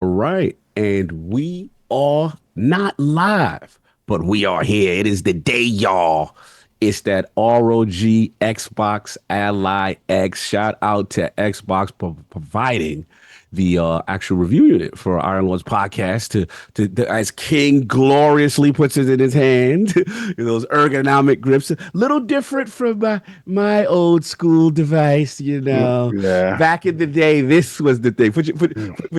Right. And we are not live, but we are here. It is the day, y'all. It's that ROG Xbox Ally X. Shout out to Xbox for providing the actual review unit for Iron Lord's podcast as King gloriously puts it in his hand. Those ergonomic grips, a little different from my old school device, you know. Yeah. Back in the day, this was the thing. Put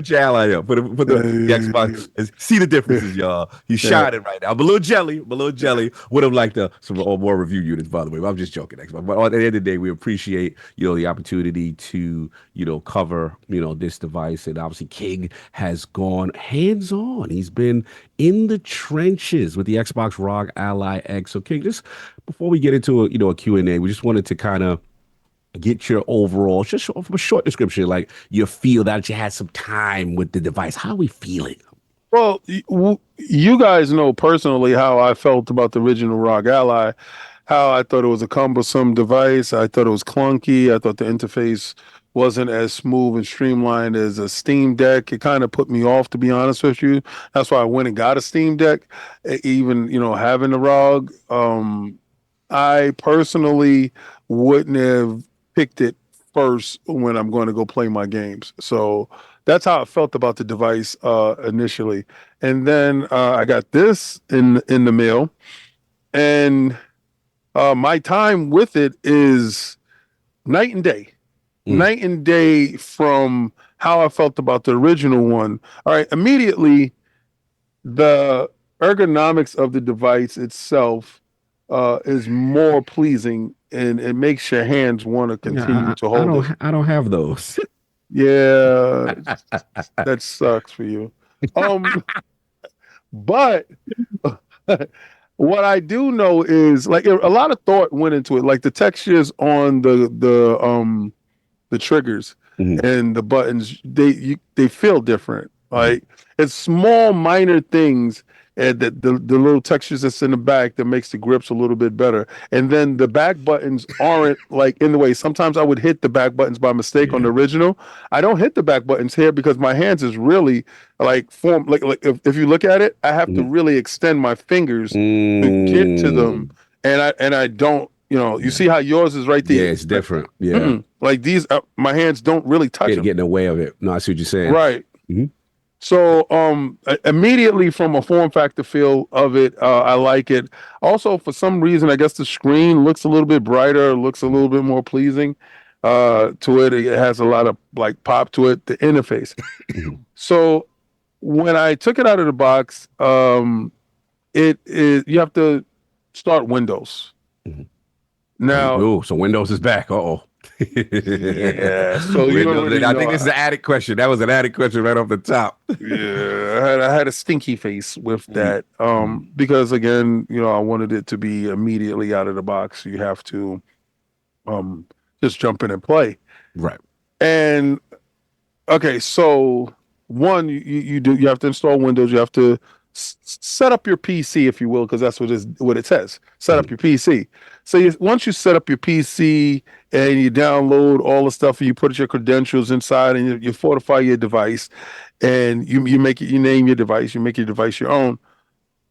your ally up. Put the Xbox. See the differences, y'all. He's Yeah. shining right now. I'm a little jelly. I'm a little jelly. Would have liked some more review units, by the way. But I'm just joking, Xbox. But at the end of the day, we appreciate the opportunity to cover this device. And obviously, King has gone hands on. He's been in the trenches with the Xbox ROG Ally X. So, King, just before we get into a Q&A, we just wanted to kind of get your overall, just a short description, like you feel that you had some time with the device. How are we feeling? Well, you guys know personally how I felt about the original ROG Ally, how I thought it was a cumbersome device. I thought it was clunky. I thought the interface wasn't as smooth and streamlined as a Steam Deck. It kind of put me off, to be honest with you. That's why I went and got a Steam Deck, even, having the ROG. I personally wouldn't have picked it first when I'm going to go play my games. So that's how I felt about the device initially. And then I got this in the mail, and my time with it is night and day. Night and day from how I felt about the original one. All right, immediately, the ergonomics of the device itself is more pleasing, and it makes your hands want to continue to hold it. I don't have those. Yeah, that sucks for you. But what I do know is, like, a lot of thought went into it, like the textures on the triggers and the buttons, they feel different. Like, it's small minor things, and the little textures that's in the back that makes the grips a little bit better. And then the back buttons aren't like in the way. Sometimes I would hit the back buttons by mistake on the original. I don't hit the back buttons here because my hands is really like form like if you look at it, I have to really extend my fingers to get to them. And I don't, you see how yours is right there. Yeah, it's different. Yeah. Like these, my hands don't really touch them. Get in the way of it. No, I see what you're saying. Right. So immediately from a form factor feel of it, I like it. Also, for some reason, I guess the screen looks a little bit brighter, looks a little bit more pleasing to it. It has a lot of like pop to it, the interface. So when I took it out of the box, you have to start Windows. Now, so Windows is back. Uh-oh. Yeah. So I think this is an added question. That was an added question right off the top. Yeah, I had a stinky face with that. Because again, I wanted it to be immediately out of the box. You have to just jump in and play. Right. And okay, so one, you have to install Windows. You have to set up your PC, if you will, because that's what it says. Set up your PC. So once you set up your PC and you download all the stuff and you put your credentials inside and you fortify your device and you name your device, you make your device your own,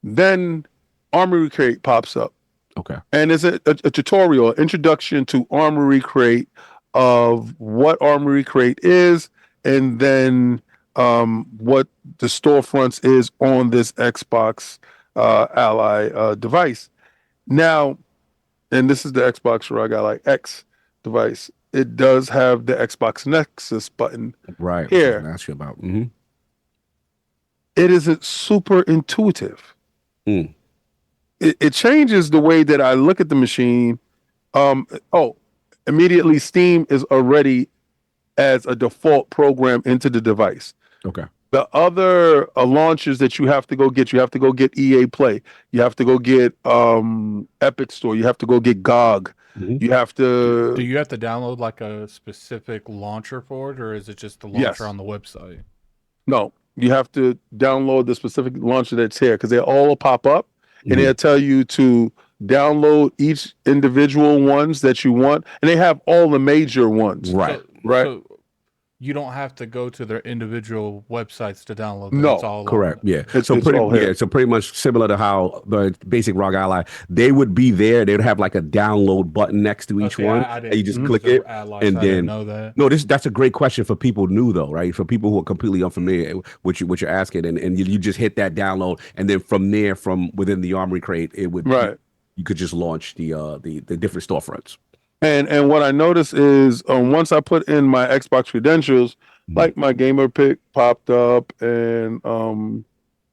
then Armory Crate pops up. Okay. And it's a tutorial, introduction to Armory Crate of what Armory Crate is, and then what the storefronts is on this Xbox Ally device. Now, and this is the Xbox ROG Ally X device. It does have the Xbox Nexus button right here. I ask you about. It isn't super intuitive. It changes the way that I look at the machine. Immediately Steam is already as a default program into the device. Okay. The other launches that you have to go get EA Play. You have to go get Epic Store. You have to go get GOG. You have to... Do you have to download like a specific launcher for it, or is it just the launcher on the website? No, you have to download the specific launcher that's here, because they all will pop up, and they'll tell you to download each individual ones that you want, and they have all the major ones. Right. Right. So you don't have to go to their individual websites to download them. It's No, all Correct. on. Yeah. it's all here. So pretty much similar to how the basic ROG Ally, they would be there. They would have like a download button next to each Okay, one, I and you didn't just use click the it, ally, so and I didn't then know that. no, that's a great question for people new though, right? For people who are completely unfamiliar with what you're asking, and you just hit that download, and then from there, from within the Armory crate, it would Right. you could just launch the different storefronts. And what I noticed is once I put in my Xbox credentials, Mhm. like my gamer pick popped up, and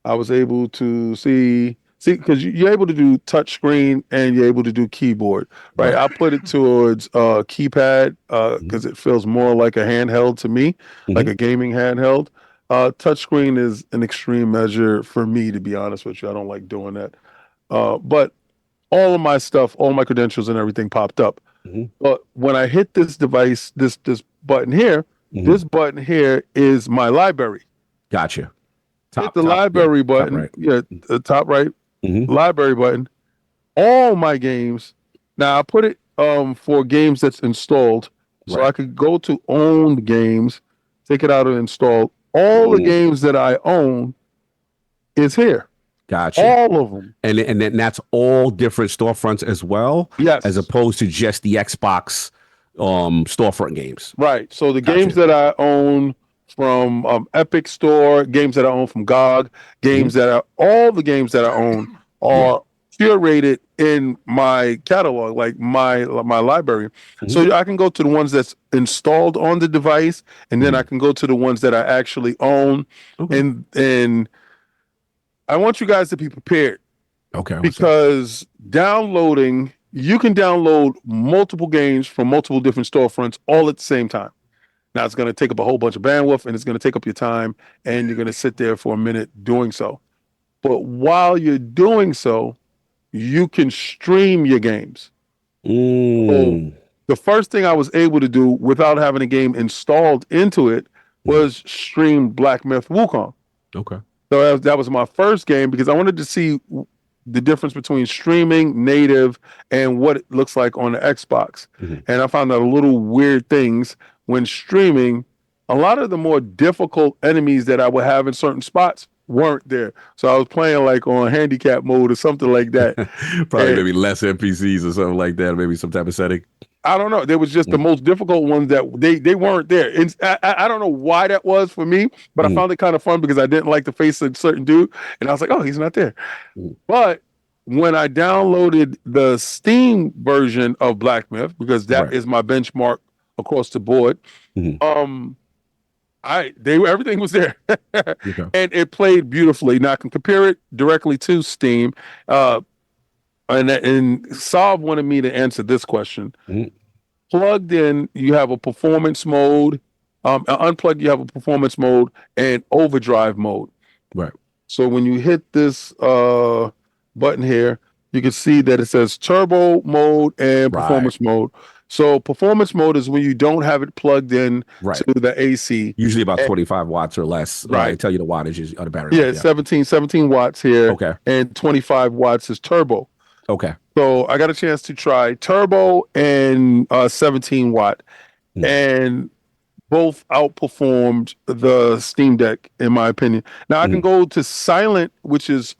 I was able to see because you're able to do touch screen and you're able to do keyboard, right? Right. I put it towards keypad Mhm. because it feels more like a handheld to me, like Mhm. a gaming handheld. Touch screen is an extreme measure for me, to be honest with you. I don't like doing that. But all of my stuff, all my credentials and everything popped up. Mhm. But when I hit this device, this button here, Mhm. this button here is my library. Gotcha. Hit the Yeah, library top button, right. yeah, the top right Hmm. library button. All my games. Now I put it for games that's installed, so Right. I could go to owned games, take it out and install. All the Mm, games that I own is here. gotcha. All of them. And then that's all different storefronts as well, as Yes. opposed to just the Xbox storefront games. Right. So the games Gotcha. that I own from Epic Store, games that I own from GOG, Hmm. games that are all the games that I own Yeah. are curated in my catalog, like my library. Hmm. So I can go to the ones that's installed on the device, and then I Hmm. can go to the ones that I actually own. Okay. And I want you guys to be prepared Okay. What's up? because you can download multiple games from multiple different storefronts all at the same time. Now it's going to take up a whole bunch of bandwidth and it's going to take up your time and you're going to sit there for a minute doing so. But while you're doing so, you can stream your games. So Mm. the first thing I was able to do without having a game installed into it Mhm. was stream Black Myth Wukong. Okay. So that was my first game because I wanted to see the difference between streaming native and what it looks like on the Xbox. Mhm. And I found out a little weird things when streaming. A lot of the more difficult enemies that I would have in certain spots weren't there. So I was playing like on handicap mode or something like that. Probably And maybe less NPCs or something like that, or maybe some type of setting. I don't know. There was just the Mm. most difficult ones that they weren't there. And I don't know why that was for me, but I Mhm. found it kind of fun because I didn't like the face of a certain dude, and I was like, oh, he's not there. Mhm. But when I downloaded the Steam version of Black Myth, because that Right. is my benchmark across the board, Mhm. um, everything was there, Okay. and it played beautifully. Now I can compare it directly to Steam, uh, and Saab wanted me to answer this question. Mhm. Plugged in, you have a performance mode. Unplugged, you have a performance mode and overdrive mode. Right. So when you hit this button here, you can see that it says turbo mode and Right. performance mode. So performance mode is when you don't have it plugged in Right. to the AC. Usually about And- 25 watts or less. They right. tell you the wattage of the battery Yeah, life. Yeah. 17 watts here, Okay. and 25 watts is turbo. Okay. So I got a chance to try turbo and 17 watt, Mhm. and both outperformed the Steam Deck, in my opinion. Now I can Mhm. go to silent, which is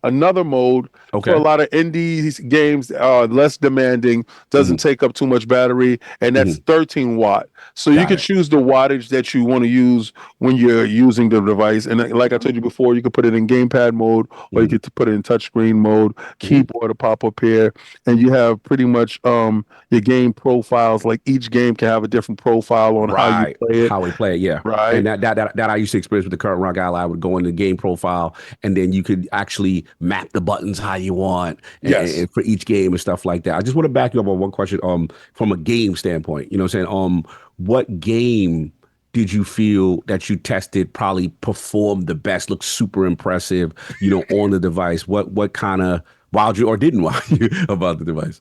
another mode for a Okay. lot of indie games, less demanding, doesn't Mhm. take up too much battery, and that's Mhm. 13 watt. So you Got can it. choose the wattage that you want to use when you're using the device. And like I told you before, you could put it in gamepad mode, or you Mhm. could put it in touchscreen mode, Mhm. keyboard to pop up here, and you have pretty much your game profiles. Like each game can have a different profile on how you Right. play it. How we play it, yeah. And Right. that I used to experience with the current ROG Ally. I would go in the game profile, and then you could actually map the buttons how you want, Yes. and for each game and stuff like that. I just want to back you up on one question. From a game standpoint, you know what I'm saying? What game did you feel that you tested probably performed the best, looked super impressive, on the device? What kind of wowed you or didn't wow you about the device?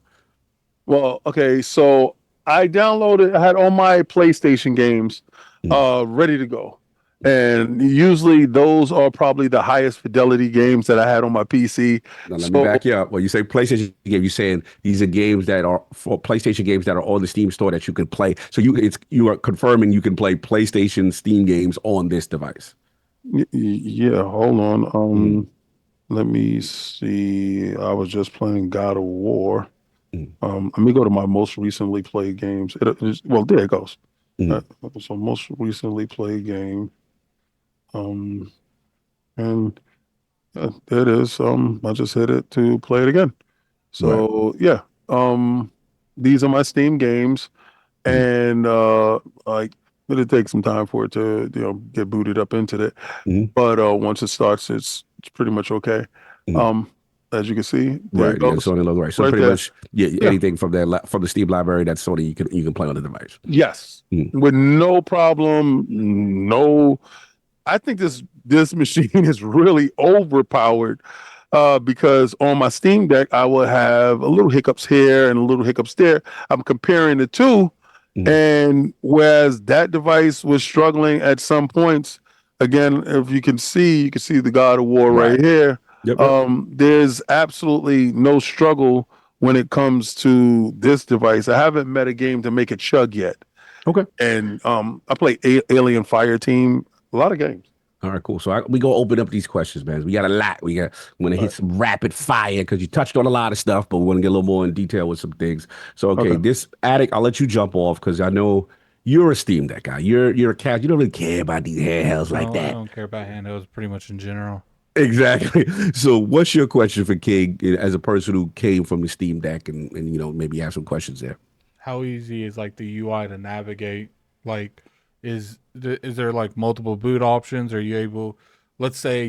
Well, okay. So I had all my PlayStation games Mm. ready to go. And usually those are probably the highest fidelity games that I had on my PC. Now let me So back you up. When you say PlayStation game, you're saying these are games that are for PlayStation games that are on the Steam store that you can play. So you are confirming you can play PlayStation Steam games on this device. yeah, hold on. Mm, Let me see. I was just playing God of War. mm, Let me go to my most recently played games. Well, there it goes. Uh, mm. so most recently played game. Um, and there it is. I just hit it to play it again. Right. So yeah, these are my Steam games, Mm, and like it'll take some time for it to get booted up into it. mm, But once it starts, it's pretty much okay. mm. Um, as you can see, there it Right. Yeah. goes, Sony logo. Right. So right pretty there. much, yeah. Yeah. Anything from from the Steam library that's Sony, you can play on the device. Yes, Mm, with no problem. No, I think this machine is really overpowered because on my Steam Deck I will have a little hiccups here and a little hiccups there. I'm comparing the two, mm. and whereas that device was struggling at some points, again, if you can see the God of War right Right. here. Yep. Yep. There's absolutely no struggle when it comes to this device. I haven't met a game to make it chug yet. Okay. And I play Alien Fire Team, a lot of games. All right, cool. So we gonna open up these questions, man. We got a lot. Want to All hit right. some rapid fire because you touched on a lot of stuff, but we want to get a little more in detail with some things. So, okay, Okay. this addict, I'll let you jump off because I know you're a Steam Deck guy. You're a cat. You don't really care about these handhelds like I that. don't care about handhelds pretty much in general. Exactly. So, what's your question for King as a person who came from the Steam Deck and maybe have some questions there? How easy is like the UI to navigate? Like, is there like multiple boot options? Are you able, let's say,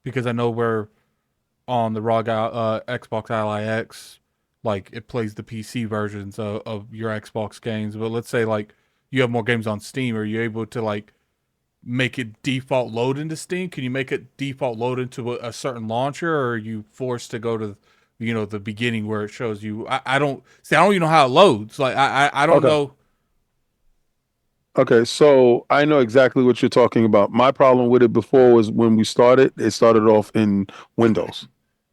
because I know we're on the ROG Xbox Ally X, like it plays the PC versions of your Xbox games. But let's say like you have more games on Steam. Are you able to like make it default load into Steam? Can you make it default load into a certain launcher, or are you forced to go to the beginning where it shows you? I don't see. I don't even know how it loads. Like I don't Okay. know. Okay. So I know exactly what you're talking about. My problem with it before was when we started, it started off in Windows.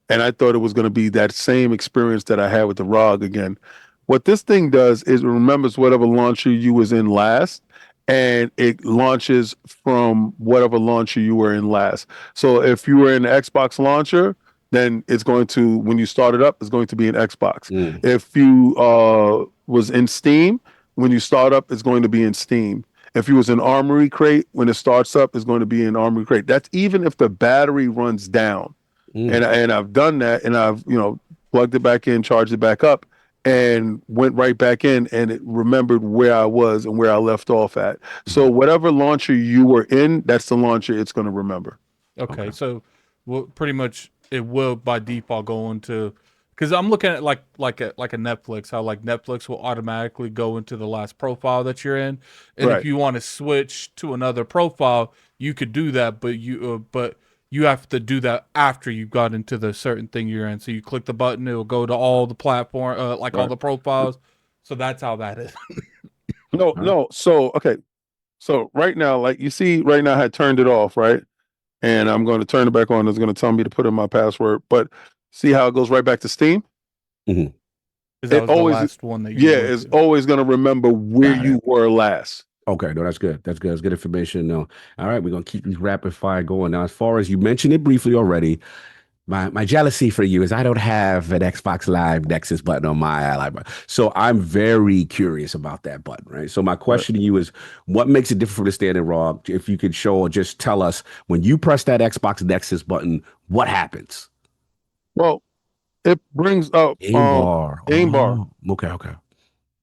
And I thought it was going to be that same experience that I had with the ROG again. What this thing does is it remembers whatever launcher you was in last, and it launches from whatever launcher you were in last. So if you were in the Xbox launcher, then it's going to, when you start it up, it's going to be in Xbox. Mm, If you was in Steam, when you start up, it's going to be in Steam. If you was in Armory Crate, when it starts up, it's going to be in Armory Crate. That's even if the battery runs down. mm. And I've done that, and I've plugged it back in, charged it back up, and went right back in, and it remembered where I was and where I left off at. So whatever launcher you were in, that's the launcher it's going to remember. Okay, Okay. so pretty much it will by default go into, because I'm looking at like a Netflix, how like Netflix will automatically go into the last profile that you're in, and if Right. you want to switch to another profile, you could do that, but you have to do that after you've got into the certain thing you're in. So you click the button, it will go to all the platform, like all Right. the profiles. So that's how that is. No, All right. no. So okay. So right now, like you see, right now I had turned it off, right? And I'm going to turn it back on. It's going to tell me to put in my password. But see how it goes right back to Steam? Mhm. Because that It was the always, last one that you yeah, went it's to. always going to remember where Got it. you were last. Okay, no, that's good. That's good. That's good information. No, all right, we're gonna keep these rapid fire going. Now, as far as you mentioned it briefly already, my jealousy for you is I don't have an Xbox Live Nexus button on my ally button. So I'm very curious about that button, right? So my Right. question to you is what makes it different from the standard RAW? If you could show or just tell us when you press that Xbox Nexus button, what happens? Well, it brings up Game bar. game bar. Oh, okay, okay.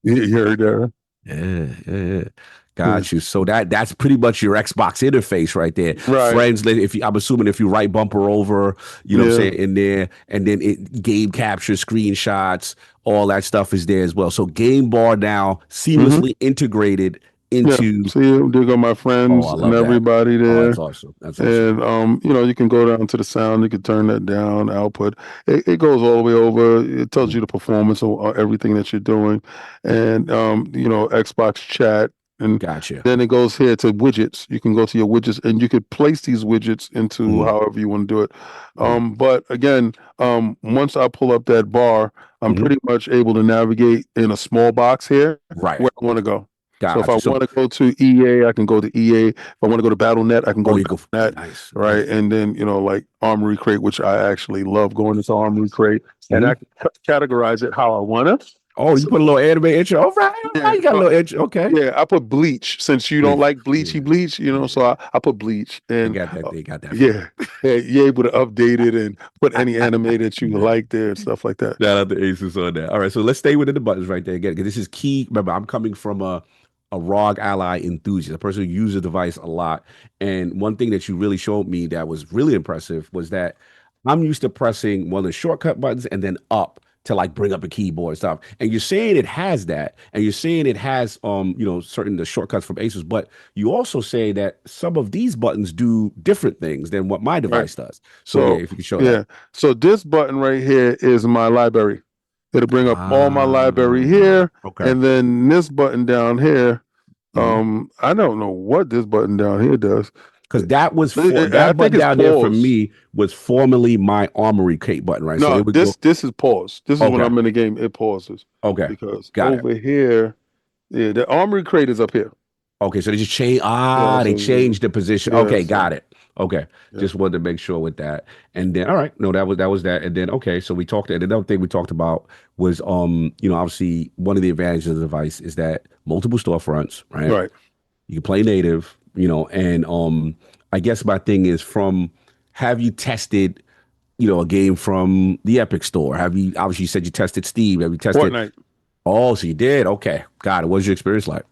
You heard that? Yeah. Yeah. Got you. So that's pretty much your Xbox interface right there. Right. Friends, if you, I'm assuming if you right bumper over, you know what I'm Yeah. saying, in there, and then it game capture, screenshots, all that stuff is there as well. So game bar now Hmm. seamlessly integrated Yeah. into. See, there go my Oh, friends I and love that. everybody Oh, that's there. awesome. That's awesome. And you can go down to the sound. You can turn that down. Output. It goes all the way over. It tells Mm, you the performance of everything that you're doing, and Xbox chat And Gotcha. then it goes here to widgets. You can go to your widgets and you could place these widgets into however you want to do it. But again, once I pull up that bar, I'm pretty much able to navigate in a small box here Right. where I want to go. So if I Gotcha. So, want to go to EA, I can go to EA. If I want to go to BattleNet, I can go oh, to you go. BattleNet. Nice. Right. And then, like Armory Crate, which I actually love going into Armory Crate, and I can categorize it how I want to. Oh, you So, put a little anime intro. All right. All yeah, right. You got a little intro. Okay. yeah, I put bleach since you don't Bleach. like bleachy Yeah. bleach, Yeah. so I put bleach They and got that. They got that. yeah, yeah, you're able to update it and put any anime that you like there and stuff like that. Shout out to Asus on that. All right, so let's stay within the buttons right there again, because this is key. Remember, I'm coming from a ROG Ally enthusiast, a person who uses the device a lot. And one thing that you really showed me that was really impressive was that I'm used to pressing one of the shortcut buttons and then up to like bring up a keyboard and stuff. And you're saying it has that, and you're saying it has certain the shortcuts from Asus, but you also say that some of these buttons do different things than what my Right. device does. So yeah, So if you could show yeah, that. so this button right here is my library. It'll bring up all my library here, Okay. and then this button down here. I don't know what this button down here does. Because that was I that think button it's down there for pause. me was formerly my Armory Cape button, right? So No, it would go. this is pause. This is when Okay. I'm in the game. It pauses Okay. because Got it. over here, yeah, the Armory Crate is up here. Okay. So they just change. Yeah, They so changed the position. yeah, Okay. so Got it. Okay. yeah. Just wanted to make sure with that. And then, all right. No, that was that. And then, okay. So we talked. And another thing we talked about was, obviously one of the advantages of the device is that multiple storefronts, right? Right. You can play native, and I guess my thing is have you tested, a game from the Epic Store? Have you, obviously you said you tested Steam. Have you tested? Fortnite. Oh, so you did? Okay. Got it. What's your experience like?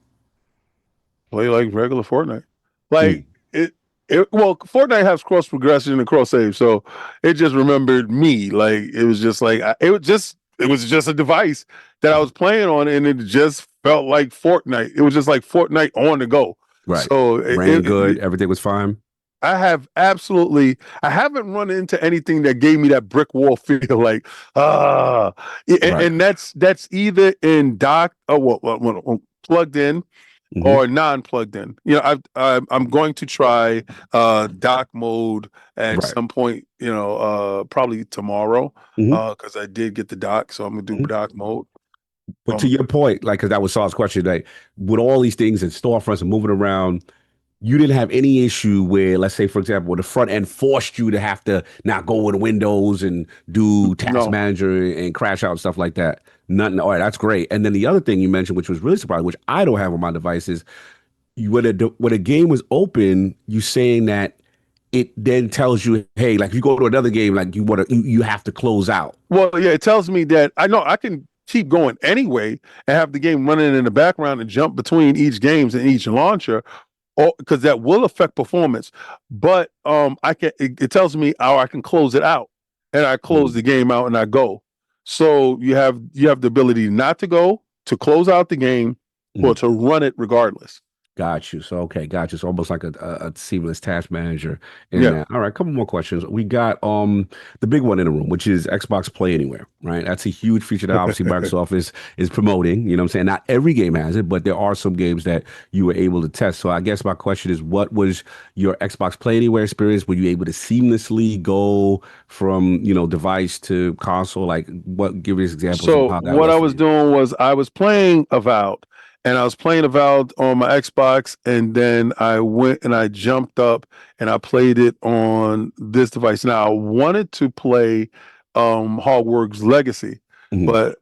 Play like regular Fortnite. Mm, Like well, Fortnite has cross progression and cross save, so it just remembered me. Like it was just like it was just a device that I was playing on, and it just felt like Fortnite. It was just like Fortnite on the go. right. So Ran good. Everything was fine. I haven't run into anything that gave me that brick wall feel like Right. and that's either in dock or plugged in or non-plugged in. I'm going to try dock mode at Right. some point, probably tomorrow, Mhm. because I did get the dock, so I'm gonna do Mhm. dock mode. But to your point, like, because that was Saul's question, like, with all these things and storefronts and moving around, you didn't have any issue where, let's say, for example, the front end forced you to have to now go in Windows and do Task No. Manager and crash out and stuff like that. Nothing. All right, that's great. And then the other thing you mentioned, which was really surprising, which I don't have on my device, is when a game was open, you saying that it then tells you, hey, like you go to another game, like you have to close out. Well, yeah, it tells me that I know I can keep going anyway and have the game running in the background and jump between each games and each launcher, or because that will affect performance. But I can. It tells me how I can close it out, and I close the game out and I go. So you have the ability not to go, to close out the game, or to run it regardless. Got you. So okay, got you. So almost like a seamless task manager in Yeah. that. All right, couple more questions. We got the big one in the room, which is Xbox Play Anywhere, right? That's a huge feature that obviously Microsoft is promoting. You know what I'm saying? Not every game has it, but there are some games that you were able to test. So I guess my question is, what was your Xbox Play Anywhere experience? Were you able to seamlessly go from device to console? Like, give us examples of So how that what was I for was you. doing was I was playing Avowed, and I was playing Avowed on my Xbox, and then I went and I jumped up and I played it on this device. Now I wanted to play Hogwarts Legacy, Mhm. but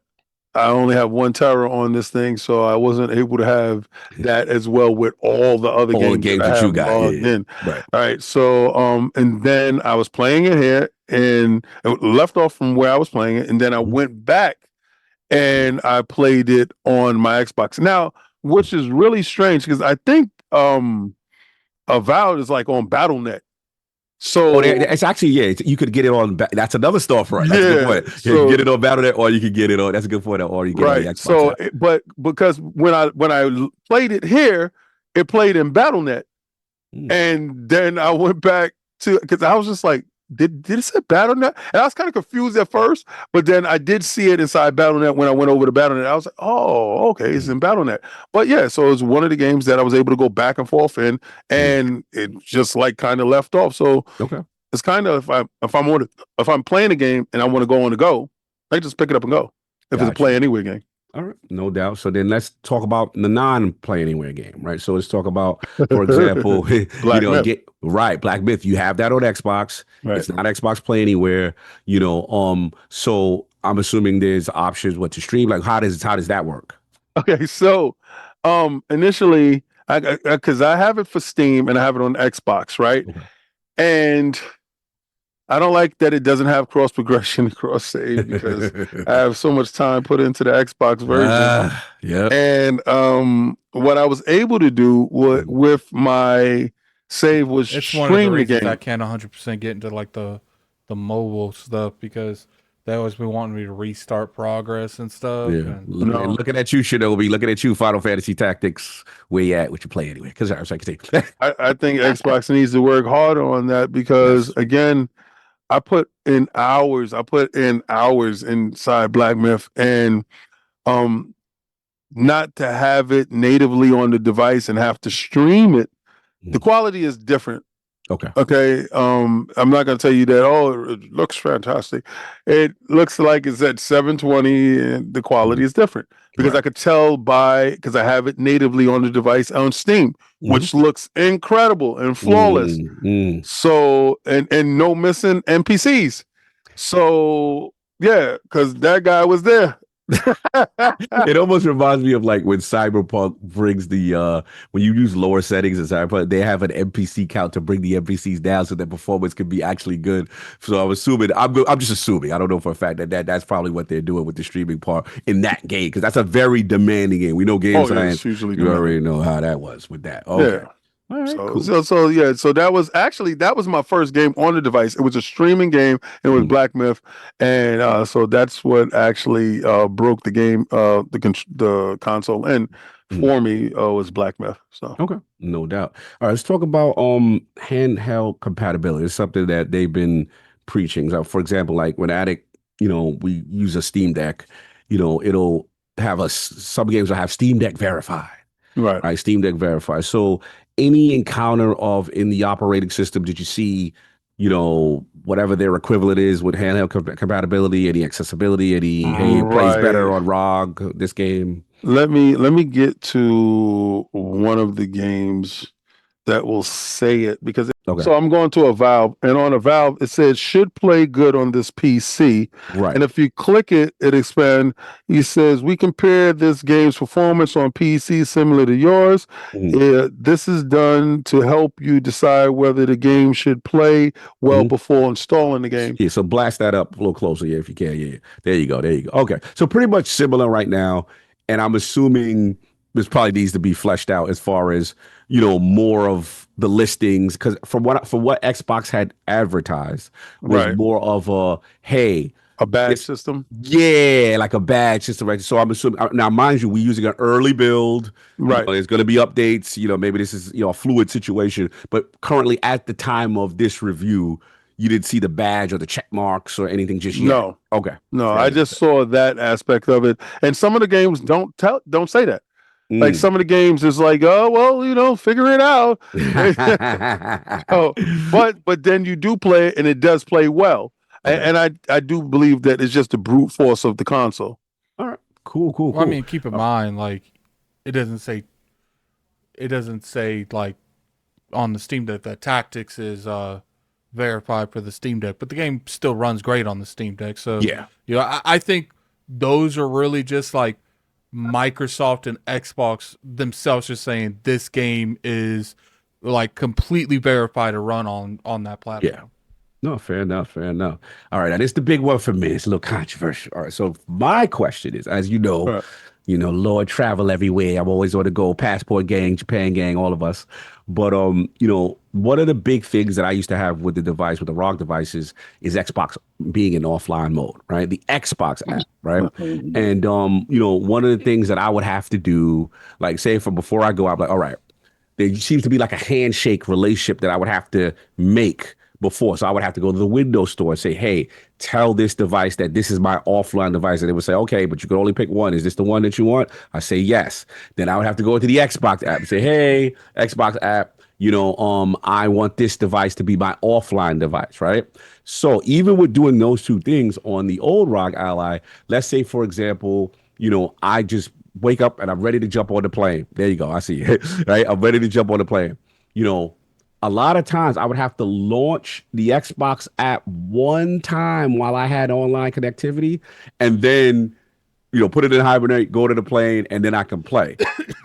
I only have one Terra on this thing, so I wasn't able to have that as well with all the other All the games that games I that you have got, yeah, logged yeah. in. Right. All right, so and then I was playing it here and it left off from where I was playing it, and then I went back and I played it on my Xbox. Now, which is really strange because I think Avowed is like on BattleNet. Oh, So it's actually, yeah. You could get it on. That's another storefront. That's a good yeah, point. Yeah, you can get so it on Battle.net, or you can get it on. That's a good point. Or you get it on the right. Xbox So app. but because when I played it here, it played in BattleNet. Mm. And then I went back to because I was just like, did it say BattleNet? And I was kind of confused at first, but then I did see it inside BattleNet when I went over to BattleNet. I was like, oh, okay, it's Mhm. in BattleNet. But yeah, so it was one of the games that I was able to go back and forth in, Mhm. and it just like kind of left off. So Okay, it's kind of if I'm playing a game and I want to go on the go, I just pick it up and go. If it's a got you. play anywhere game. All right, no doubt. So then let's talk about the non-play anywhere game, right? So let's talk about, for example, Black Myth. get right, Black Myth. You have that on Xbox. Right. It's not Xbox Play Anywhere, So I'm assuming there's options what to stream. Like, how does that work? Okay, so initially I because I have it for Steam and I have it on Xbox, right? Okay. And I don't like that it doesn't have cross progression, cross save because I have so much time put into the Xbox version. Yep. And what I was able to do Mhm. with my save was It's one of the stream the reasons I game. can't 100% get into like the mobile stuff because they always been wanting me to restart progress and stuff. Yeah, And No, looking at you, Shinobi. Looking at you, Final Fantasy Tactics. Where you at? What you play anyway? Because I was like, I think Xbox needs to work harder on that because yes. again, I put in hours. I put in hours inside Black Myth, and um, not to have it natively on the device and have to stream it. The Mhm. quality is different. Okay. Okay. I'm not gonna tell you that, oh, it looks fantastic. It looks like it's at 720 and the Mhm. quality is different because I Right. could tell because I have it natively on the device on Steam, Hmm. which looks incredible and flawless. Mm, mm. So and no missing NPCs. So yeah, because that guy was there. It almost reminds me of like when Cyberpunk brings when you use lower settings in Cyberpunk, they have an NPC count to bring the NPCs down so that performance can be actually good. So I'm assuming I'm just assuming. I don't know for a fact that's probably what they're doing with the streaming part in that game because that's a very demanding game. We know game Oh yeah, it's science. hugely You demanding. already know how that was with that. Okay. Yeah. All right. So, Cool. so so yeah, so that was my first game on the device. It was a streaming game. It was Mhm. Black Myth, and so that's what actually broke the game, the console in Mhm. for me. Was Black Myth. So Okay, no doubt. All right, let's talk about handheld compatibility. It's something that they've been preaching. So, for example, like when Addict, we use a Steam Deck, it'll have some games will have Steam Deck verified, right. right? Steam Deck verified. So, any encounter of in the operating system, did you see, whatever their equivalent is with handheld compatibility, any accessibility, any hey, it plays better Right. on ROG this game? Let me get to one of the games that will say it because Okay, so I'm going to a Valve, and on a Valve it says should play good on this PC. right. And if you click it, it expand. He says we compare this game's performance on PC similar to yours. Mhm. This is done to help you decide whether the game should play well Mhm. before installing the game. Yeah, so blast that up a little closer, yeah, if you can. Yeah, there you go. There you go. Okay, so pretty much similar right now, and I'm assuming this probably needs to be fleshed out as far as more of the listings because from what Xbox had advertised was Right. more of a hey, A badge this system. yeah, like a badge system, right? So I'm assuming now, mind you, we're using an early build. Right. There's going to be updates. Maybe this is a fluid situation, but currently at the time of this review, you didn't see the badge or the check marks or anything just yet. No. Okay, No, fair I enough. just saw that aspect of it. And some of the games don't say that. Like Mm. some of the games is like, oh well, figure it out. So, but then you do play it and it does play well. Okay. And I do believe that it's just the brute force of the console. All right. Cool. Cool. well, I Cool. mean, keep in Uh, mind like it doesn't say like on the Steam Deck that tactics is verified for the Steam Deck, but the game still runs great on the Steam Deck. So yeah. I think those are really just like Microsoft and Xbox themselves just saying this game is like completely verified to run on that Yeah. platform. No, fair enough. Fair enough. All right. Now, this is the big one for me. It's a little controversial. All right. So, my question is, as Right. Lord, travel everywhere. I'm always on the go. Passport gang, Japan gang, all of us. But, one of the big things that I used to have with the device, with the ROG devices, is Xbox being in offline mode, right? The Xbox app, right? And, one of the things that I would have to do, like, say, from before I go out, like, all right, there seems to be like a handshake relationship that I would have to make before. So I would have to go to the Windows store and say, hey, tell this device that this is my offline device. And they would say, okay, but you can only pick one. Is this the one that you want? I say yes. Then I would have to go into the Xbox app and say, hey, Xbox app, I want this device to be my offline device, right? So even with doing those two things on the old ROG Ally, let's say, for example, I just wake up and I'm ready to jump on the plane. There you go. I see it, right? I'm ready to jump on the plane. A lot of times I would have to launch the Xbox app one time while I had online connectivity and then put it in hibernate, go to the plane, and then I can play.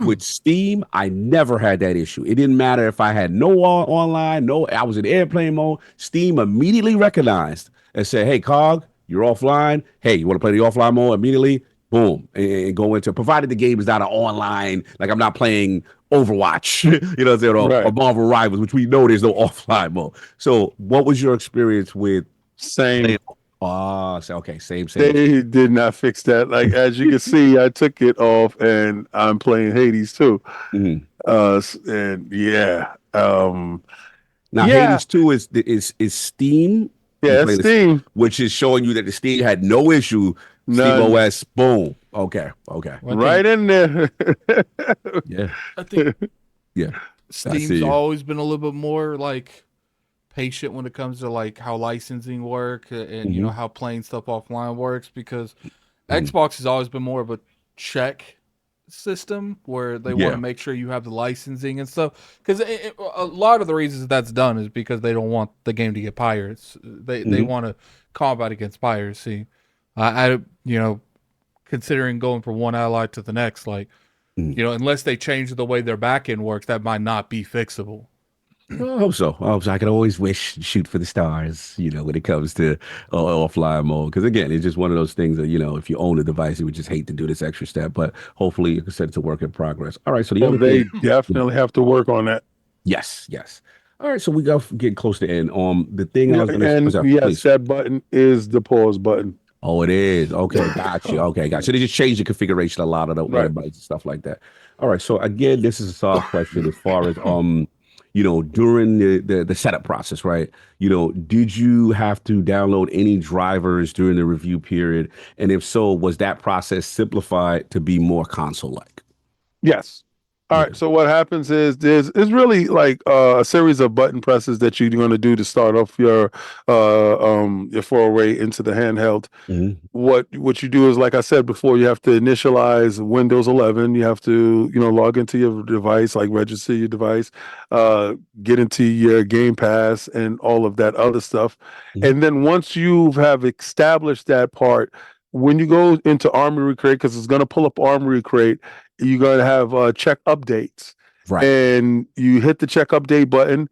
With Steam, I never had that issue. It didn't matter if I had no online, I was in airplane mode. Steam immediately recognized and said, hey, Cog, you're offline. Hey, you want to play the offline mode immediately? Boom, and go into it. Provided the game is not an online, like I'm not playing Overwatch, what I'm saying, or Right. Marvel Rivals, which we know there's no offline mode. So what was your experience with Same. playing? Okay, same. They did not fix that. Like as you can see, I took it off and I'm playing Hades too. Mhm. And yeah. Now Yeah. Hades 2 is Steam. You Yeah, play it's this, Steam. which is showing you that the Steam had no issue. Steam None. OS, boom. Okay. Well, Right in there. Yeah. I think Yeah. I Steam's see you. always been a little bit more like patient when it comes to like how licensing work and Mhm. how playing stuff offline works because Mhm. Xbox has always been more of a check system where they want to Yeah. make sure you have the licensing and stuff because a lot of the reasons that's done is because they don't want the game to get pirates. They Mhm. want to combat against piracy. I considering going from one ally to the next, like Mhm. unless they change the way their backend works, that might not be fixable. I hope so. I can always shoot for the stars, when it comes to offline mode. Because again, it's just one of those things that, if you own a device, you would just hate to do this extra step. But hopefully, you can set it's a work in progress. All right. So the Oh, other they thing, definitely have to work on that. yes. All right. So we got getting close to the end. The thing I Yeah, was going to say was and that, yes, please. that button is the pause button. Oh, it is. Okay, got you. Okay, got you. So they just changed the configuration a lot of the Right. websites and stuff like that. All right. So again, this is a soft question as far as during the setup process, right? Did you have to download any drivers during the review period? And if so, was that process simplified to be more console-like? Yes. All right. Okay. So what happens is it's really like a series of button presses that you're going to do to start off your foray into the handheld. Mhm. What you do is, like I said before, you have to initialize Windows 11. You have to log into your device, like register your device, get into your Game Pass and all of that other stuff. Mhm. And then once you have established that part, when you go into Armory Crate, because it's going to pull up Armory Crate, you're going to have check updates, Right. and you hit the check update button.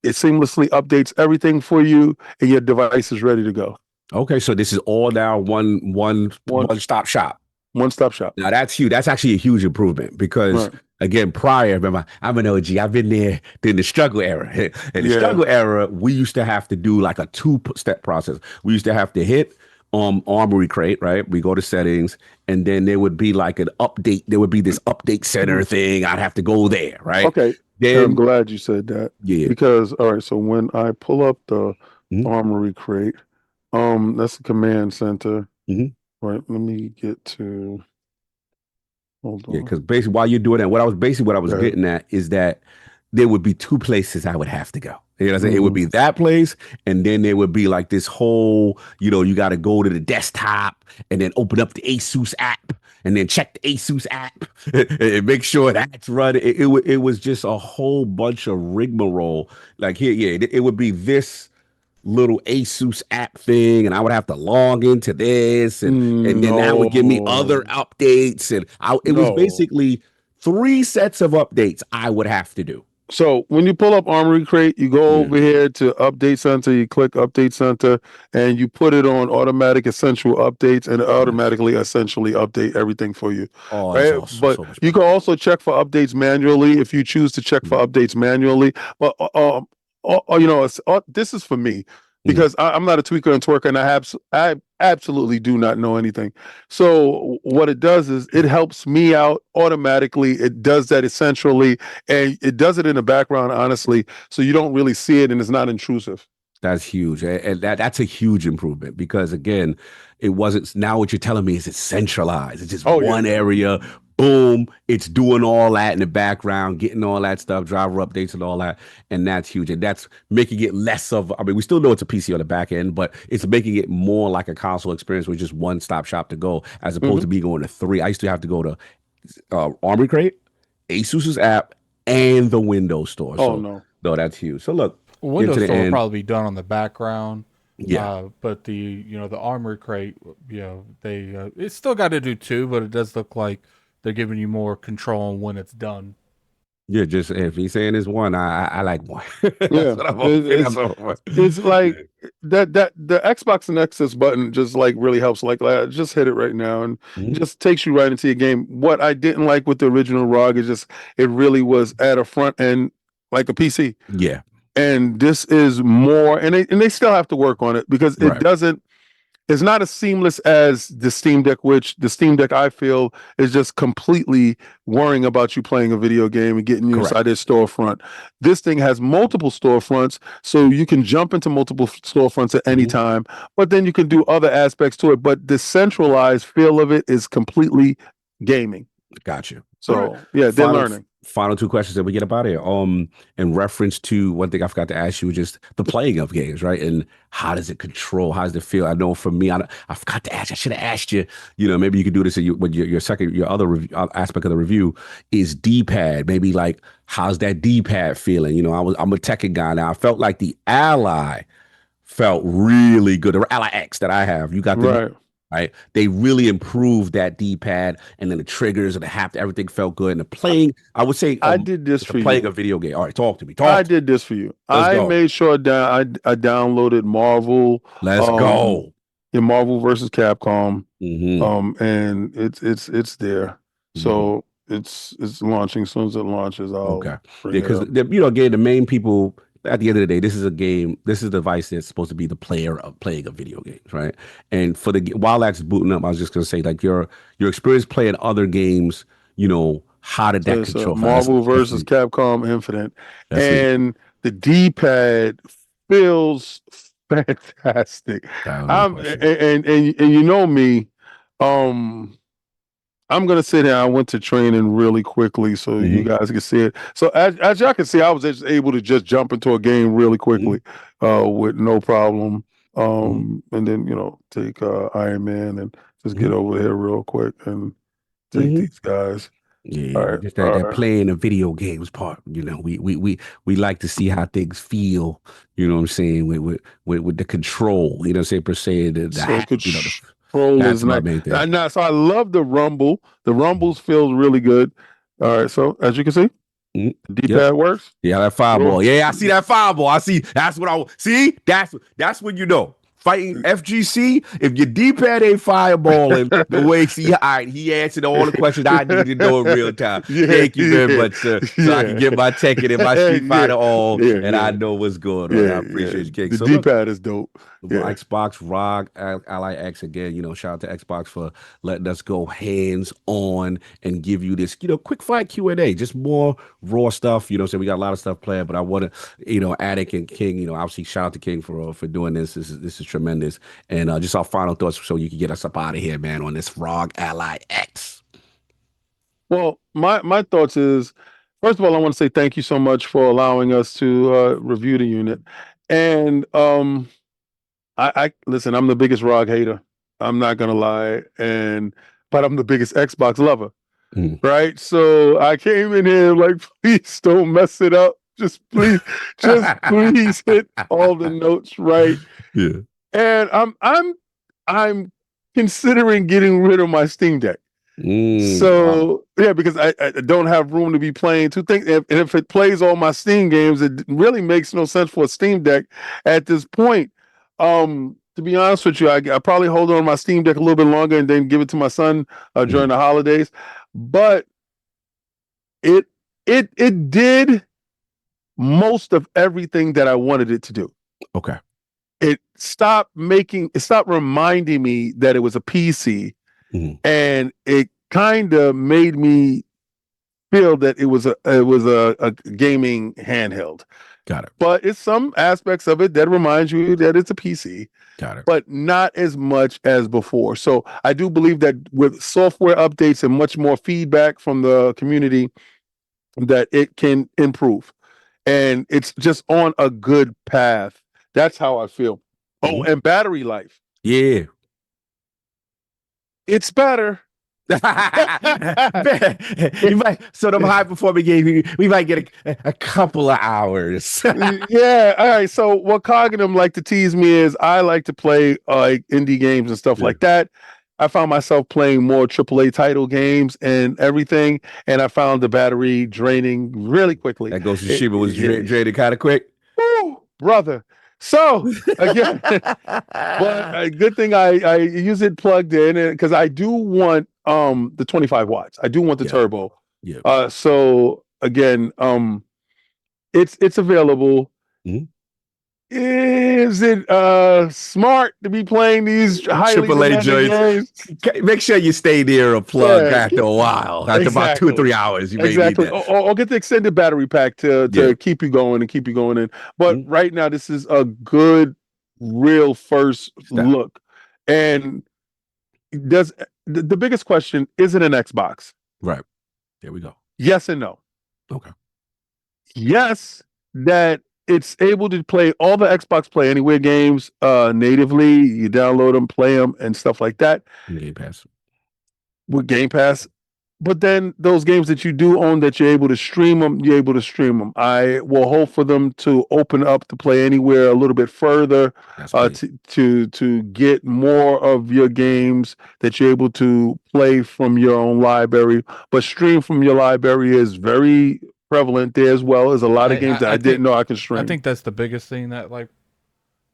It seamlessly updates everything for you, and your device is ready to go. Okay. So this is all now one One stop shop. one stop shop. Now that's huge. That's actually a huge improvement because Right. again, prior, remember, I'm an OG. I've been there during the struggle era. In the Yeah. struggle era, we used to have to do like a two-step process. We used to have to hit Armory Crate, right? We go to settings, and then there would be like an update. There would be this update center thing. I'd have to go there, right? Okay. I'm Then glad you said that, yeah. because all right. So when I pull up the Mhm. Armory Crate, that's the command center. Mhm. Right. Let me get to. Hold Yeah, on. because basically while you're doing that, what I was Okay. getting at is that there would be two places I would have to go. You know what I'm saying? It would Mhm. be that place, and then there would be like this whole, you got to go to the desktop and then open up the Asus app and then check the Asus app and make sure that's running. It was just a whole bunch of rigmarole. Like here, yeah, it would be this little Asus app thing, and I would have to log into this, and then that would give me other No. updates, and it was No. basically three sets of updates I would have to do. So when you pull up Armory Crate, you go Yeah. over here to Update Center, you click Update Center, and you put it on automatic essential updates, and it Yes. automatically essentially update everything for you. Oh, that's Right? awesome. But So much you better. can also check for updates manually if you choose to check for updates manually. But this is for me Mm. because I'm not a tweaker and twerker, and I absolutely do not know anything. So what it does is it helps me out automatically. It does that essentially, and it does it in the background, honestly, so you don't really see it and it's not intrusive. That's huge, and that's a huge improvement because again, it wasn't. Now what you're telling me is it's centralized. It's just Oh yeah, one area. Boom, it's doing all that in the background, getting all that stuff, driver updates and all that, and that's huge. And that's making it less of. I mean, we still know it's a PC on the back end, but it's making it more like a console experience with just one stop shop to go, as opposed hmm to me going to three. I used to have to go to Armory Crate, Asus's app, and the Windows Store. Oh So no, no, that's huge. So look, getting to Windows the Store will end. probably be done on the background. Yeah. But the Armory Crate, they it's still got to do too, but it does look like they're giving you more control on when it's done. Yeah, just if he's saying it's one, I like one. That's yeah, what I'm hoping. That's what I'm it's like hoping. that the Xbox Nexus button just like really helps. Like, just hit it right now, and it Mhm. just takes you right into your game. What I didn't like with the original ROG is just it really was at a front end like a PC, Yeah, and this is more, and they still have to work on it because it right, doesn't. It's not as seamless as the Steam Deck, which the Steam Deck I feel is just completely worrying about you playing a video game and getting you inside correct. their storefront. This thing has multiple storefronts, so you can jump into multiple storefronts at any Mhm. time, but then you can do other aspects to it. But the centralized feel of it is completely gaming. Got you. All right. So yeah, they're Final learning. final two questions that we get about here. In reference to one thing I forgot to ask you, just the playing of games, right? And how does it control? How does it feel? I know for me, I forgot to ask. I should have asked you. You know, maybe you could do this in with your second, your other aspect of the review is D-pad. Maybe like how's that D-pad feeling? You know, I'm a Tekken guy now. I felt like the Ally felt really good. The Ally X that I have, you got the new, Right. right? They really improved that D-pad, and then the triggers and the hap, everything felt good. And the playing, I would say, I did this the for playing you. a video game. All right, talk to me. I Talk to me. did this for you. Let's I go. made sure that I downloaded Marvel, Let's um, go. in Marvel versus Capcom, Hmm. and it's there. Hmm. So it's launching. As soon as it launches, I'll Okay. bring Yeah, it because up. again, the main people at the end of the day, this is a game. This is a device that's supposed to be the player of playing of video games, right? And for the while that's booting up, I was just gonna say like your experience playing other games. You know, how did So that it's control? Marvel Let's versus leave. Capcom Infinite, Let's leave. and the D-pad feels fantastic. No I'm question. and you know me, um. I'm gonna sit here. I went to training really quickly so you Hmm. guys can see it. So as y'all can see, I was just able to just jump into a game really Hmm. quickly, with no problem. Hmm. And then take Iron Man and just get Hmm. over here real quick and take Hmm. these guys. All Yeah, right, just all that right. playing the video games part. You know, we like to see how things feel. You know what I'm saying with the control. You know what I'm saying per se So you know control is that's my nice. main thing. Now, so I love the rumble. The rumbles feels really good. All right, so as you can see, Mhm. the Yep. D-pad works. Yeah, that fireball. Yeah, I see that fireball. I see. That's what I see. That's when you know. Fighting FGC, if your D-pad ain't fireballing the way, see, all right, he answered all the questions I needed to know in real time. Yeah, Thank you very yeah, much, sir. So I can yeah, get my Tekken and my Street yeah, Fighter all, yeah, and I yeah, know what's going on. I yeah. appreciate you, King. The So look, D-pad is dope. Yeah. Xbox ROG Ally X again. You know, shout out to Xbox for letting us go hands on and give you this, quick fight Q&A, just more raw stuff. So we got a lot of stuff planned, but I want to, Attic and King. Obviously shout out to King for doing this. This is tremendous, and just our final thoughts so you can get us up out of here, man, on this ROG Ally X. Well, my thoughts is, first of all, I want to say thank you so much for allowing us to review the unit, and I listen. I'm the biggest ROG hater. I'm not gonna lie, but I'm the biggest Xbox lover. Mm. Right? So I came in here like, please don't mess it up. Just please hit all the notes right. Yeah. And I'm considering getting rid of my Steam Deck. Wow. So yeah, because I don't have room to be playing two things. If it plays all my Steam games, it really makes no sense for a Steam Deck at this point. To be honest with you, I probably hold on to my Steam Deck a little bit longer and then give it to my son during Mm. the holidays. But it it did most of everything that I wanted it to do. Okay. it stopped reminding me that it was a PC, and it kind of made me feel that it was a gaming handheld. Got it. But it's some aspects of it that reminds you that it's a PC, Got it. but not as much as before. So I do believe that with software updates and much more feedback from the community, that it can improve. And it's just on a good path. That's how I feel. Oh, and battery life. Yeah. It's better. You might, so them high performing games, we might get a couple of hours. Yeah. All right. So what Cog and them like to tease me is I like to play like indie games and stuff like that. I found myself playing more AAA title games and everything, and I found the battery draining really quickly. That goes to Shiba was draining kind of quick. Woo, brother. So again, but a good thing I use it plugged in because I do want the 25 watts. I do want the turbo. Yeah. So again, it's available. Is it smart to be playing these highly AAA joints? games? Make sure you stay near a plug after a while. After about 2 or 3 hours, you may need that. Or get the extended battery pack to keep you going and keep you going in. But right now, this is a good, real first look. And does the biggest question, is it an Xbox? Right. There we go. Yes and no. Okay. Yes, that it's able to play all the Xbox Play Anywhere games natively. You download them, play them, and stuff like that. Game Pass. With Game Pass. But then those games that you do own that you're able to stream them, you're able to stream them. I will hope for them to open up to Play Anywhere a little bit further to get more of your games that you're able to play from your own library. But stream from your library is very prevalent there as well. There's a lot of games that I didn't know I could stream. I think that's the biggest thing that like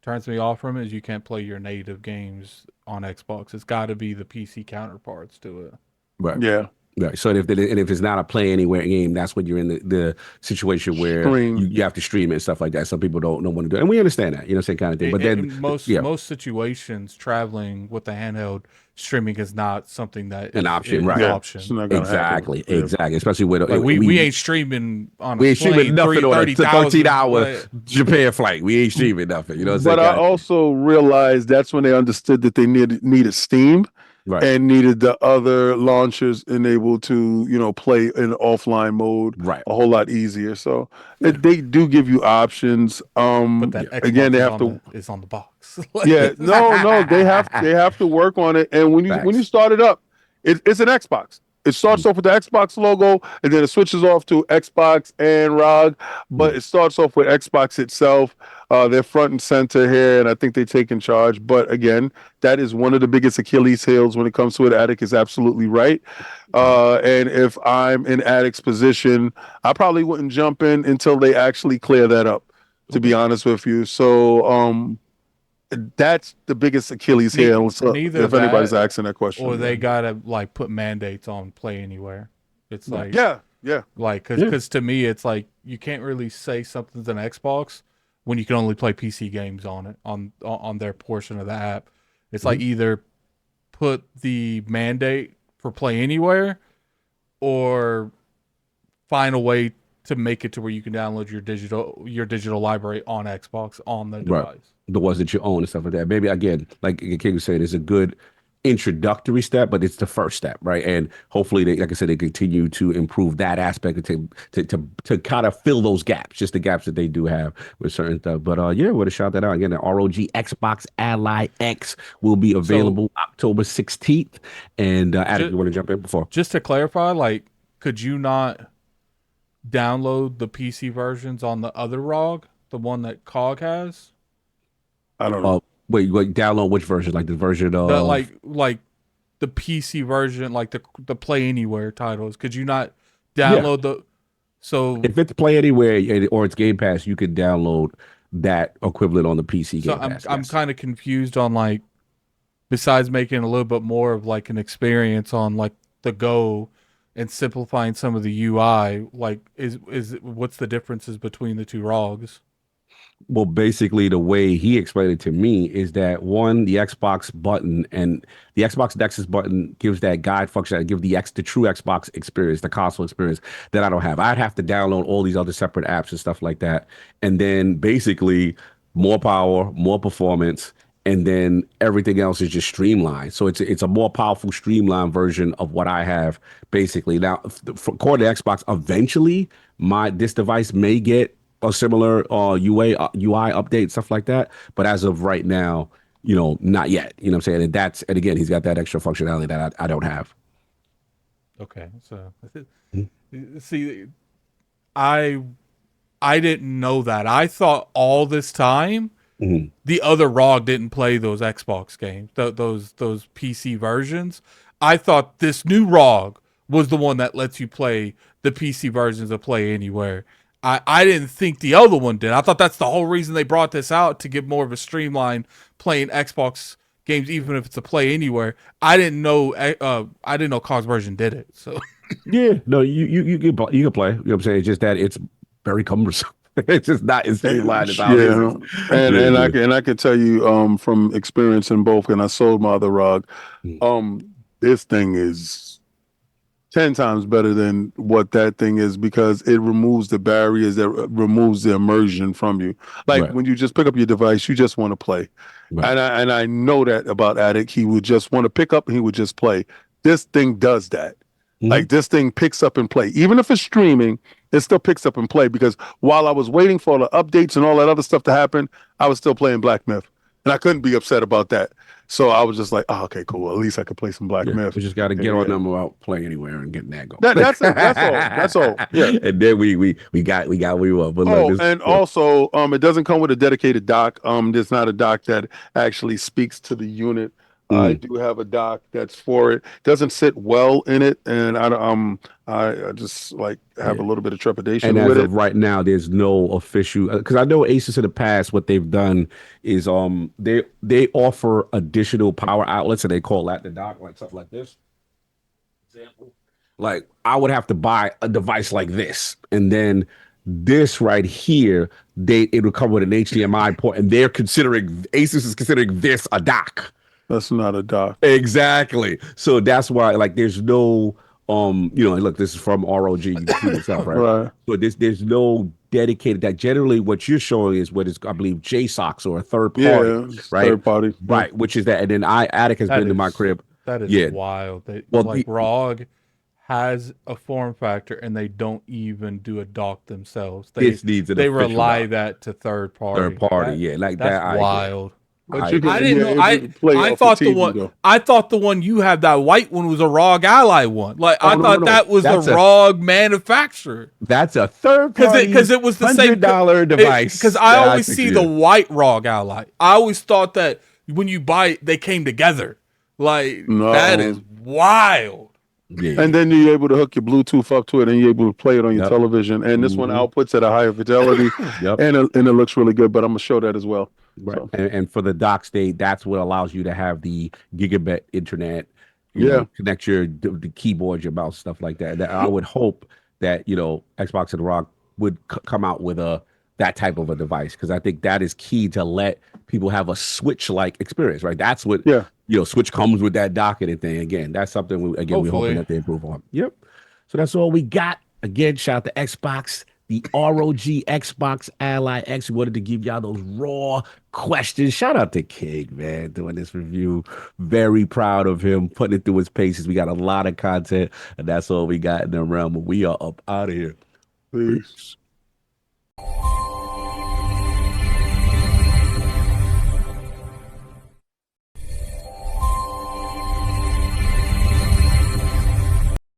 turns me off from it is you can't play your native games on Xbox. It's got to be the PC counterparts to it. Right. Yeah. Right. So if it's not a Play Anywhere game, that's when you're in the situation where you have to stream it and stuff like that. Some people don't want to do it. And we understand that, same kind of thing. But then most situations traveling with the handheld streaming is not something that an option, right? Option. Exactly. Especially with we ain't streaming on we ain't streaming nothing on a 13-hour Japan flight. We ain't Mm. streaming nothing. But I also realized that's when they understood that they needed Steam. Right. And needed the other launchers enabled to, play in offline mode a whole lot easier. So they do give you options. But that Xbox again, they have to. It's on the box. No, they have to work on it. And when you start it up, it's an Xbox. It starts off with the Xbox logo, and then it switches off to Xbox and ROG. But it starts off with Xbox itself. They're front and center here, and I think they take in charge. But again, that is one of the biggest Achilles heels when it comes to it. Attic is absolutely right. And if I'm in Attic's position, I probably wouldn't jump in until they actually clear that up, to be honest with you. So that's the biggest Achilles heel. So if anybody's asking that question, or they gotta like put mandates on Play Anywhere. It's like like because to me it's like you can't really say something's an Xbox when you can only play PC games on it on their portion of the app. It's like either put the mandate for Play Anywhere or find a way to make it to where you can download your digital library on Xbox on the device. The ones that you own and stuff like that. Maybe again, like King was saying, it's a good introductory step, but it's the first step, right? And hopefully, like I said, they continue to improve that aspect to kind of fill those gaps, just the gaps that they do have with certain stuff. But we'll to shout that out again. The ROG Xbox Ally X will be available October 16th. And Attic, you want to jump in before? Just to clarify, like, could you not download the PC versions on the other ROG, the one that COG has? I don't know. Wait, download which version? Like the version of like the PC version, like the Play Anywhere titles. Could you not download the? So if it's Play Anywhere or it's Game Pass, you can download that equivalent on the PC Game Pass. I'm kind of confused on like, besides making a little bit more of like an experience on like the go and simplifying some of the UI, like is what's the differences between the two ROGs? Well, basically, the way he explained it to me is that one, the Xbox button and the Xbox Nexus button gives that guide function that give the true Xbox experience, the console experience that I don't have. I'd have to download all these other separate apps and stuff like that, and then basically more power, more performance, and then everything else is just streamlined. So it's a more powerful, streamlined version of what I have basically. Now, according to Xbox, eventually this device may get a similar UI update, stuff like that. But as of right now, not yet. You know what I'm saying? And again, he's got that extra functionality that I don't have. Okay, so see, I I didn't know that. I thought all this time the other ROG didn't play those Xbox games, those PC versions. I thought this new ROG was the one that lets you play the PC versions of Play Anywhere. I didn't think the other one did. I thought that's the whole reason they brought this out, to give more of a streamline playing Xbox games, even if it's a Play Anywhere. I didn't know COG's version did it. So Yeah, no, you can play. You know what I'm saying? It's just that it's very cumbersome. It's just not as streamlined as how this Yeah, is. and Yeah, I can tell you from experience in both, and I sold my other ROG. yeah. This thing is 10 times better than what that thing is, because it removes the barriers, that removes the immersion from you. Like Right, when you just pick up your device, you just want to play. right. And I know that about Addict. He would just want to pick up and he would just play. This thing does that. Mhm. Like this thing picks up and play. Even if it's streaming, it still picks up and play, because while I was waiting for the updates and all that other stuff to happen, I was still playing Black Myth. And I couldn't be upset about that. So I was just like, oh, okay, cool. At least I could play some Black Yeah, Myth. we just got to get on Yeah. them about playing anywhere and getting that going. That's it. That's all. That's all. Yeah. And then we were. But look, Oh, this. and Yeah. also, it doesn't come with a dedicated dock. There's not a dock that actually speaks to the unit. I Mm. do have a dock that's for it. Doesn't sit well in it, and I just like have a Yeah. little bit of And trepidation as with it. of right now, there's no official, because I know Asus in the past, what they've done is they offer additional power outlets, and they call that the dock, like something like this. Example. Like I would have to buy a device like this, and then this right here, it would come with an HDMI port, and Asus is considering this a dock. That's not a dock. Exactly. So that's why, like, there's no, look, this is from ROG. You can see yourself, right? Right. So there's no dedicated that. Generally, what you're showing is what is, I believe, JSOX or a third party, Yeah, it's right? third party. Yeah. Right. Which is that, and then Attic has that been to my is crib. that is Yeah. wild. That Well, like ROG has a form factor and they don't even do a dock themselves. this needs an They official rely doc. that to third Third party. party. Yeah, like That's that. Yeah. wild. But you I can, didn't yeah, know. it would play I off the thought the TV though. one you had, that white one, was a ROG Ally one. Like Oh I no, no, thought no. that was a That's a ROG manufacturer, that's a third because party it was the same $100 device. Because I that always took see you. the white ROG Ally. I always thought that when you buy it, they came together. Like that is No. wild. Yeah. And then you're able to hook your Bluetooth up to it, and you're able to play it on your Yep. television. And this one Mhm. outputs at a higher fidelity, Yep. and it looks really good. But I'm gonna show that as well. Right. So And for the dock state, that's what allows you to have the gigabit internet, yeah, connect the keyboard, your mouse, stuff like that. I would hope that, Xbox and Rock would come out with that type of a device, because I think that is key to let people have a Switch like experience, right? That's what, yeah. Switch comes with that docking thing. Again, that's something we're hoping Hopefully. that they improve on. Yep. So that's all we got. Again, shout out to Xbox, the ROG Xbox Ally X. We wanted to give y'all those raw questions. Shout out to King, man, doing this review. Very proud of him, putting it through his paces. We got a lot of content, and that's all we got in the realm. We are up out of here. Please. Peace.